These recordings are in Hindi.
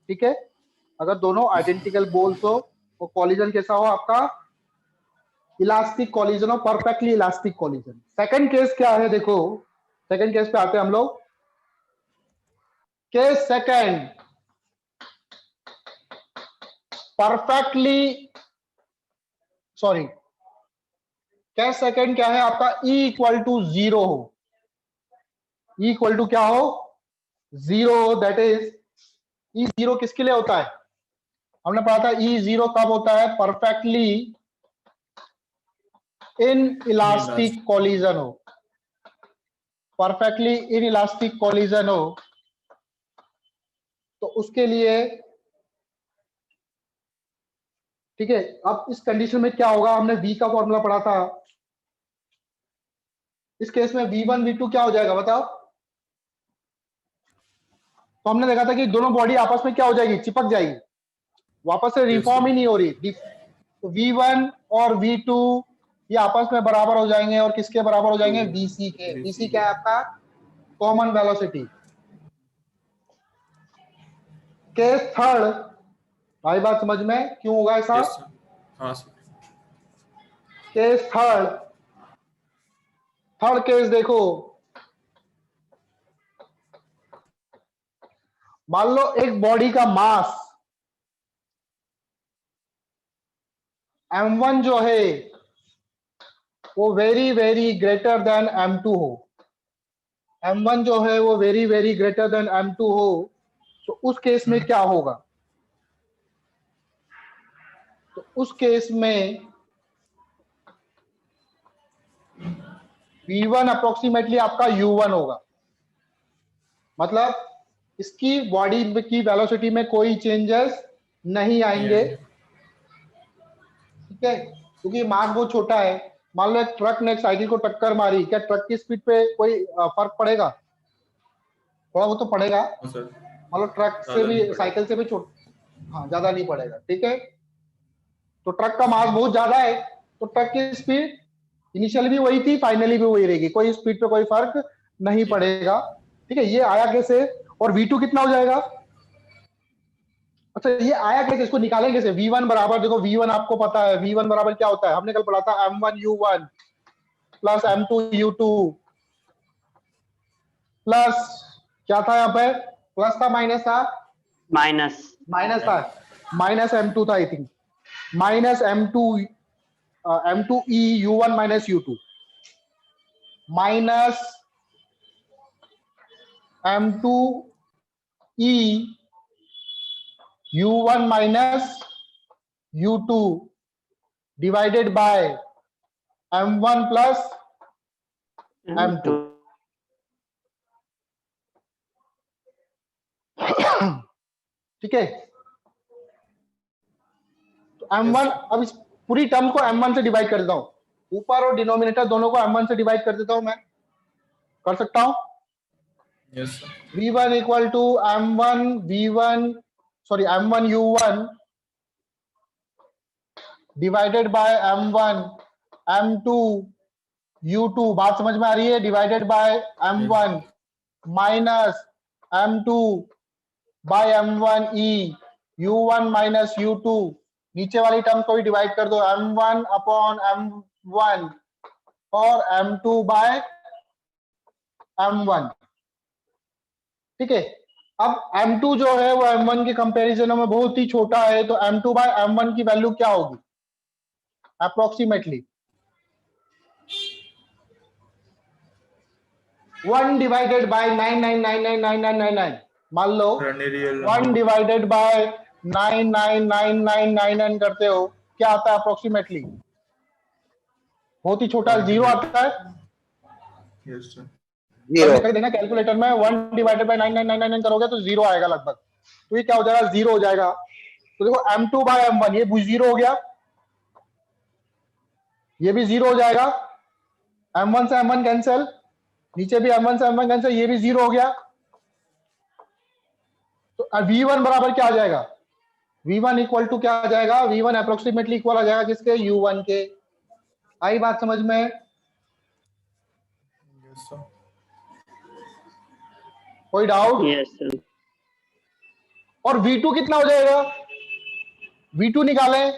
ठीक है, अगर दोनों आइडेंटिकल बोल्स हो वो कॉलिजन कैसा हो आपका, इलास्टिक कॉलिजन हो, perfectly elastic collision. Second case क्या है, देखो सेकंड केस पे आते हैं हम लोग। Case second, perfectly sorry, case second क्या है आपका, E इक्वल टू 0 हो, E इक्वल टू क्या हो, 0, दैट इज E 0 किसके लिए होता है, हमने पढ़ा था E 0 कब होता है, परफेक्टली इन इलास्टिक कॉलिजन हो, परफेक्टली इन इलास्टिक कॉलिजन हो, तो उसके लिए ठीक है। अब इस कंडीशन में क्या होगा, हमने V का फॉर्मूला पढ़ा था, इस केस में V1 V2 क्या हो जाएगा बताओ, तो हमने देखा था कि दोनों बॉडी आपस में क्या हो जाएगी, चिपक जाएगी, वापस से रिफॉर्म ही नहीं हो रही। तो V1 और V2 ये आपस में बराबर हो जाएंगे, और किसके बराबर हो जाएंगे, BC के। BC क्या है आपका, कॉमन वेलोसिटी। केस थर्ड, भाई बात समझ में क्यों होगा ऐसा, केस थर्ड केस देखो, मान लो एक बॉडी का मास m1 जो है वो very very greater than m2 हो, m1 जो है वो very very greater than m2 हो, तो उस केस में क्या होगा, तो उस केस में V1 अप्रोक्सीमेटली आपका U1 होगा, मतलब इसकी बॉडी की वेलोसिटी में कोई चेंजेस नहीं आएंगे, ठीक है, क्योंकि मास बहुत छोटा है। मान लो एक ट्रक ने एक साइकिल को टक्कर मारी, क्या ट्रक की स्पीड पे कोई फर्क पड़ेगा, थोड़ा वो तो पड़ेगा, मान लो ट्रक से भी साइकिल से भी हाँ ज्यादा नहीं पड़ेगा, ठीक है। तो ट्रक का मास बहुत ज्यादा है, तो ट्रक की स्पीड इनिशियली भी वही थी, फाइनली भी वही रहेगी, कोई स्पीड पे कोई फर्क नहीं पड़ेगा, ठीक है। ये आया कैसे, और V2 कितना हो जाएगा, अच्छा ये आया कैसे, इसको निकालेंगे कैसे, V1 बराबर, देखो V1 आपको पता है, V1 बराबर क्या होता है, हमने कल पढ़ा था M1 U1 plus M2 U2 plus क्या था यहाँ पे, प्लस था माइनस था, माइनस था, माइनस M2 था I think, minus M2E U1 minus U2 minus M2E U1 minus U2 divided by M1 plus M2, ठीक है। तो M1, अब इस पूरी टर्म को M1 से डिवाइड कर देता हूं, ऊपर और डिनोमिनेटर दोनों को M1 से डिवाइड कर देता हूं, मैं कर सकता हूं, V1 equal to M1 V1 sorry M1 U1 divided by M1 M2 U2, बात समझ में आ रही है, divided by M1 minus M2 by M1E U1 minus U2, नीचे वाली टर्म को भी डिवाइड कर दो, M1 अपॉन M1 और M2 बाय M1, ठीक है। अब M2 जो है वो M1 के कंपैरिजन में बहुत ही छोटा है, तो M2 बाय M1 की वैल्यू क्या होगी अप्रोक्सीमेटली, 1 डिवाइडेड बाय 9999999, मान लो 1 डिवाइडेड बाय 9999999 करते हो, क्या आता है अप्रोक्सीमेटली, बहुत ही छोटा 0 आता है, कर देना कैलकुलेटर में, 1 डिवाइडेड बाय 99999 करोगे तो 0 आएगा लगभग, तो ये क्या हो जाएगा, 0 हो जाएगा। तो देखो M2 बाय M1 ये 0 हो गया, ये भी 0 हो जाएगा, M1 से M1 कैंसिल, नीचे भी M1 से M1 कैंसिल, ये भी 0 हो गया, तो V1 बराबर क्या आ जाएगा, V1 इक्वल टू क्या आ जाएगा, V1 अप्रोक्सीमेटली इक्वल आ जाएगा किसके, U1 के। आई बात समझ में, कोई डाउट, और V2 कितना हो जाएगा, V2 निकालें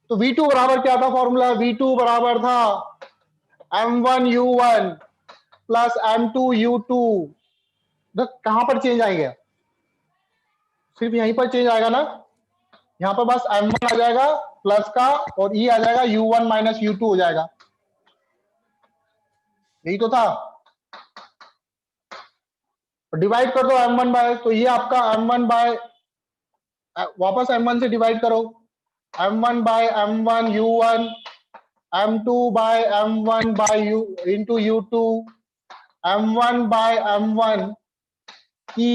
तो V2 बराबर क्या था फॉर्मूला, V2 बराबर था M1U1 प्लस M2U2। कहां पर चेंज आएगा, सिर्फ यहीं पर चेंज आएगा ना, यहां पर बस M1 आ जाएगा प्लस का और E आ जाएगा U1 माइनस U2 हो जाएगा, यही तो था। डिवाइड कर दो M1 बाय, तो ये आपका M1 बाय, वापस M1 से डिवाइड करो, M1 by M1 U1, M2 by M1 by U into U2, M1 by M1 E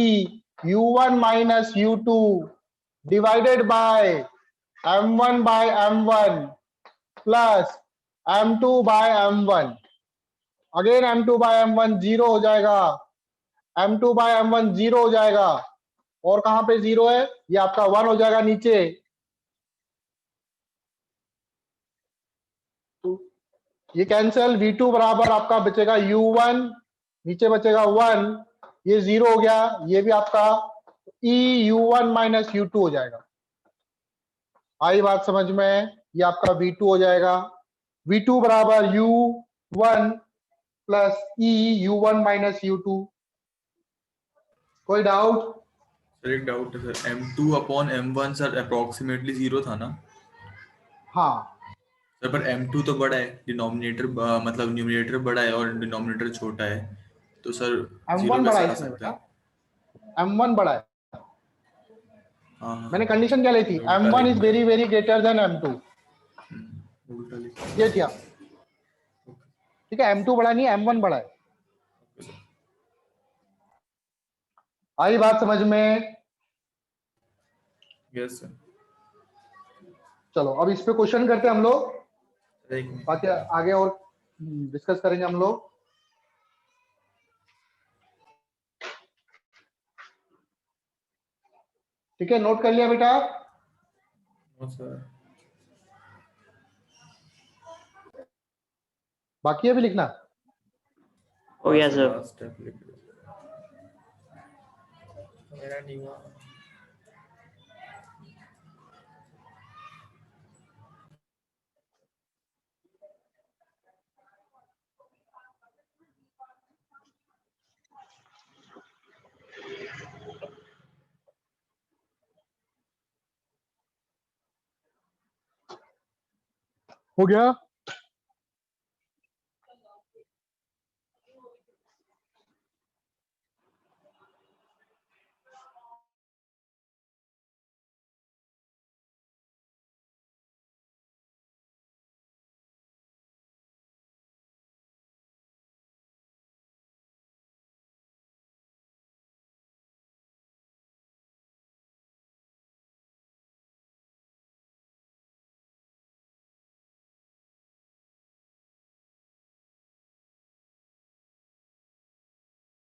U1 minus U2 divided by M1 by M1 plus M2 by M1, again M2 by M1 zero हो जाएगा, M2 बाय M1 जीरो हो जाएगा, और कहां पे जीरो है, ये आपका 1 हो जाएगा नीचे, ये कैंसिल, V2 बराबर आपका बचेगा U1, नीचे बचेगा 1, ये जीरो हो गया, ये भी आपका E U1 माइनस U2 हो जाएगा। आई बात समझ में, ये आपका V2 हो जाएगा, V2 बराबर U1 plus E U1 minus U2। कोई डाउट? सर एक डाउट है sir, M2 upon M1 sir approximately 0 था ना? हाँ सर पर M2 तो बड़ा है, डिनोमिनेटर मतलब न्यूमरेटर बड़ा है और डिनोमिनेटर छोटा है, तो सर 0 M1 बड़ा कैसे है आ इसमें सकता बेटा, है? M1 बड़ा है। हाँ मैंने कंडीशन क्या ली थी, उल्टा M1 लिख इज दिया। Very very greater than M2, उल्टा लिख ये किया, ठीक है, M2 बड़ा नहीं M1 बड़ा है। आई बात समझ में? Yes sir. चलो अब इस पे क्वेश्चन करते हैं हम लोग, एक मिनट। बाकी आगे और डिस्कस करेंगे हम लोग। ठीक है, नोट कर लिया बेटा? सर बाकी है भी लिखना? हो गया सर। लास्ट स्टेप लिख दो। मेरा नहीं हुआ। हो गया?